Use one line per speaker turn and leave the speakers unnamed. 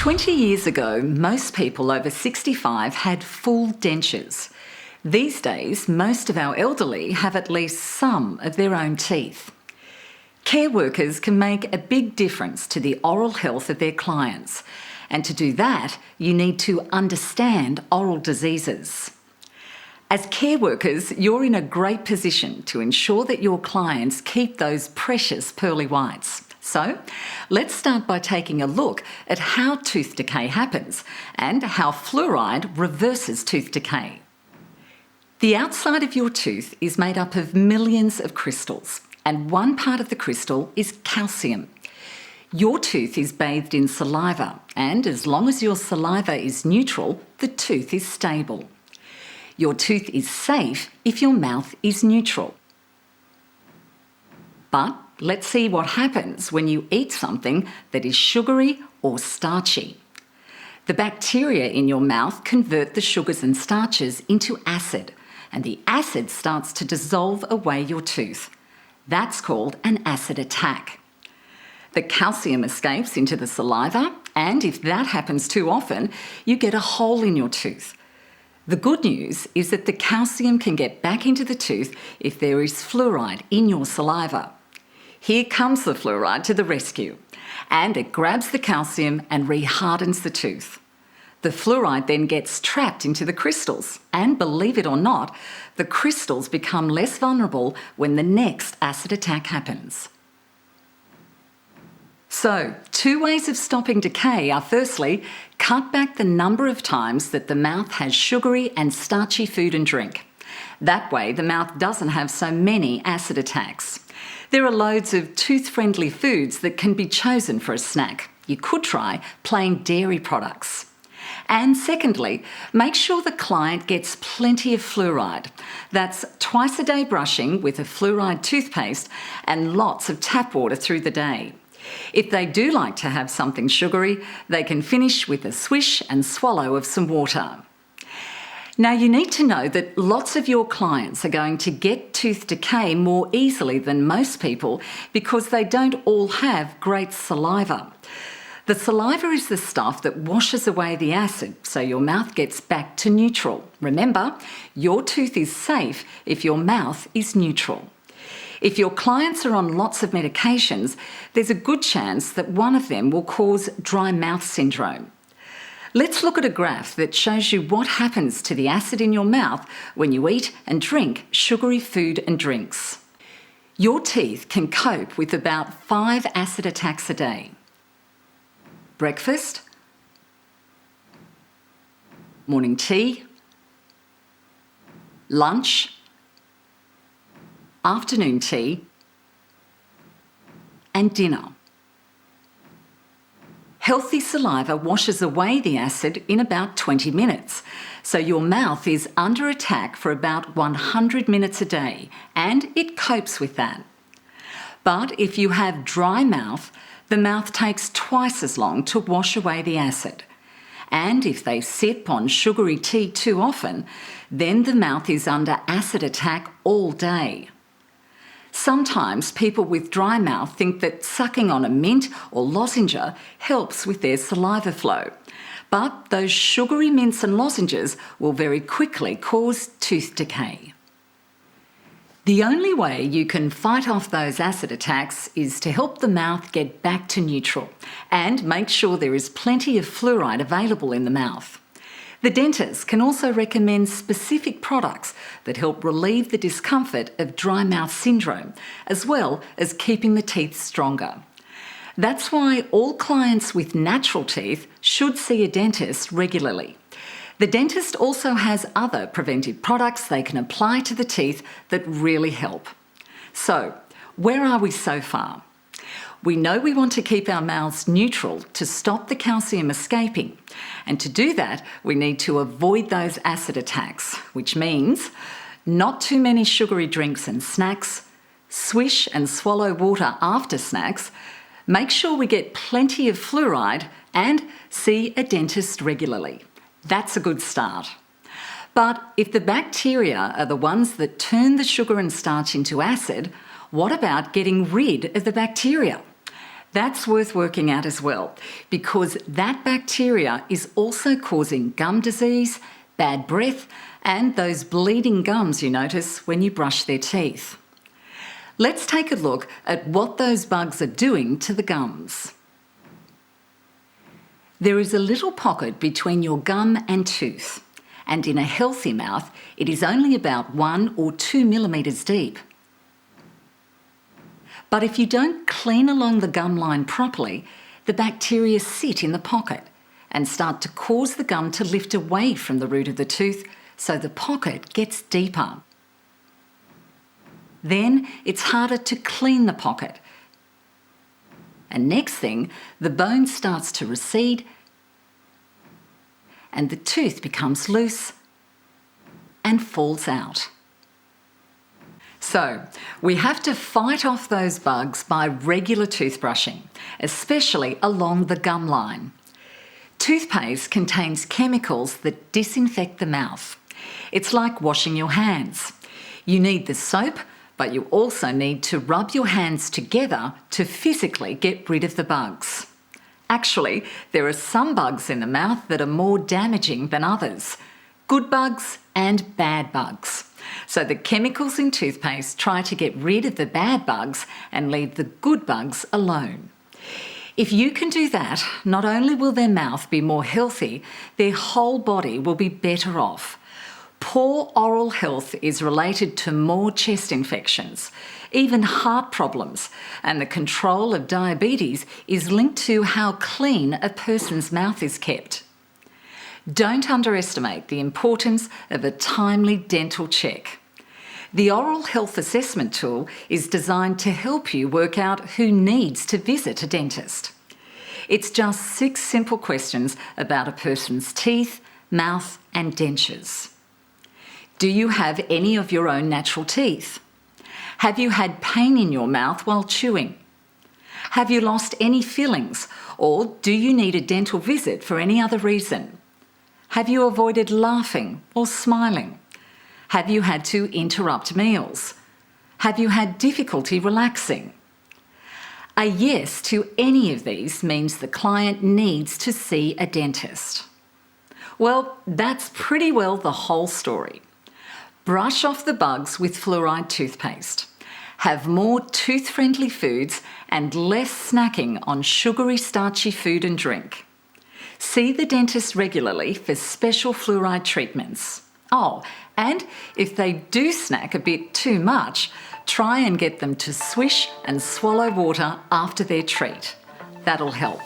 20 years ago, most people over 65 had full dentures. These days, most of our elderly have at least some of their own teeth. Care workers can make a big difference to the oral health of their clients. And to do that, you need to understand oral diseases. As care workers, you're in a great position to ensure that your clients keep those precious pearly whites. So, let's start by taking a look at how tooth decay happens and how fluoride reverses tooth decay. The outside of your tooth is made up of millions of crystals, and one part of the crystal is calcium. Your tooth is bathed in saliva, and as long as your saliva is neutral, the tooth is stable. Your tooth is safe if your mouth is neutral. But let's see what happens when you eat something that is sugary or starchy. The bacteria in your mouth convert the sugars and starches into acid, and the acid starts to dissolve away your tooth. That's called an acid attack. The calcium escapes into the saliva, and if that happens too often, you get a hole in your tooth. The good news is that the calcium can get back into the tooth if there is fluoride in your saliva. Here comes the fluoride to the rescue, and it grabs the calcium and rehardens the tooth. The fluoride then gets trapped into the crystals, and believe it or not, the crystals become less vulnerable when the next acid attack happens. So, two ways of stopping decay are firstly, cut back the number of times that the mouth has sugary and starchy food and drink. That way, the mouth doesn't have so many acid attacks. There are loads of tooth-friendly foods that can be chosen for a snack. You could try plain dairy products. And secondly, make sure the client gets plenty of fluoride. That's twice a day brushing with a fluoride toothpaste and lots of tap water through the day. If they do like to have something sugary, they can finish with a swish and swallow of some water. Now, you need to know that lots of your clients are going to get tooth decay more easily than most people because they don't all have great saliva. The saliva is the stuff that washes away the acid, so your mouth gets back to neutral. Remember, your tooth is safe if your mouth is neutral. If your clients are on lots of medications, there's a good chance that one of them will cause dry mouth syndrome. Let's look at a graph that shows you what happens to the acid in your mouth when you eat and drink sugary food and drinks. Your teeth can cope with about 5 acid attacks a day. Breakfast, morning tea, lunch, afternoon tea, and dinner. Healthy saliva washes away the acid in about 20 minutes, so your mouth is under attack for about 100 minutes a day, and it copes with that. But if you have dry mouth, the mouth takes twice as long to wash away the acid. And if they sip on sugary tea too often, then the mouth is under acid attack all day. Sometimes people with dry mouth think that sucking on a mint or lozenge helps with their saliva flow. But those sugary mints and lozenges will very quickly cause tooth decay. The only way you can fight off those acid attacks is to help the mouth get back to neutral and make sure there is plenty of fluoride available in the mouth. The dentist can also recommend specific products that help relieve the discomfort of dry mouth syndrome, as well as keeping the teeth stronger. That's why all clients with natural teeth should see a dentist regularly. The dentist also has other preventive products they can apply to the teeth that really help. So, where are we so far? We know we want to keep our mouths neutral to stop the calcium escaping. And to do that, we need to avoid those acid attacks, which means not too many sugary drinks and snacks, swish and swallow water after snacks, make sure we get plenty of fluoride, and see a dentist regularly. That's a good start. But if the bacteria are the ones that turn the sugar and starch into acid, what about getting rid of the bacteria? That's worth working out as well, because that bacteria is also causing gum disease, bad breath, and those bleeding gums you notice when you brush their teeth. Let's take a look at what those bugs are doing to the gums. There is a little pocket between your gum and tooth, and in a healthy mouth, it is only about 1 or 2 millimetres deep. But if you don't clean along the gum line properly, the bacteria sit in the pocket and start to cause the gum to lift away from the root of the tooth, so the pocket gets deeper. Then it's harder to clean the pocket. And next thing, the bone starts to recede and the tooth becomes loose and falls out. So, we have to fight off those bugs by regular toothbrushing, especially along the gum line. Toothpaste contains chemicals that disinfect the mouth. It's like washing your hands. You need the soap, but you also need to rub your hands together to physically get rid of the bugs. Actually, there are some bugs in the mouth that are more damaging than others. Good bugs and bad bugs. So the chemicals in toothpaste try to get rid of the bad bugs and leave the good bugs alone. If you can do that, not only will their mouth be more healthy, their whole body will be better off. Poor oral health is related to more chest infections, even heart problems, and the control of diabetes is linked to how clean a person's mouth is kept. Don't underestimate the importance of a timely dental check. The Oral Health Assessment tool is designed to help you work out who needs to visit a dentist. It's just 6 simple questions about a person's teeth, mouth, and dentures. Do you have any of your own natural teeth? Have you had pain in your mouth while chewing? Have you lost any fillings, or do you need a dental visit for any other reason? Have you avoided laughing or smiling? Have you had to interrupt meals? Have you had difficulty relaxing? A yes to any of these means the client needs to see a dentist. Well, that's pretty well the whole story. Brush off the bugs with fluoride toothpaste. Have more tooth-friendly foods and less snacking on sugary, starchy food and drink. See the dentist regularly for special fluoride treatments. Oh, and if they do snack a bit too much, try and get them to swish and swallow water after their treat. That'll help.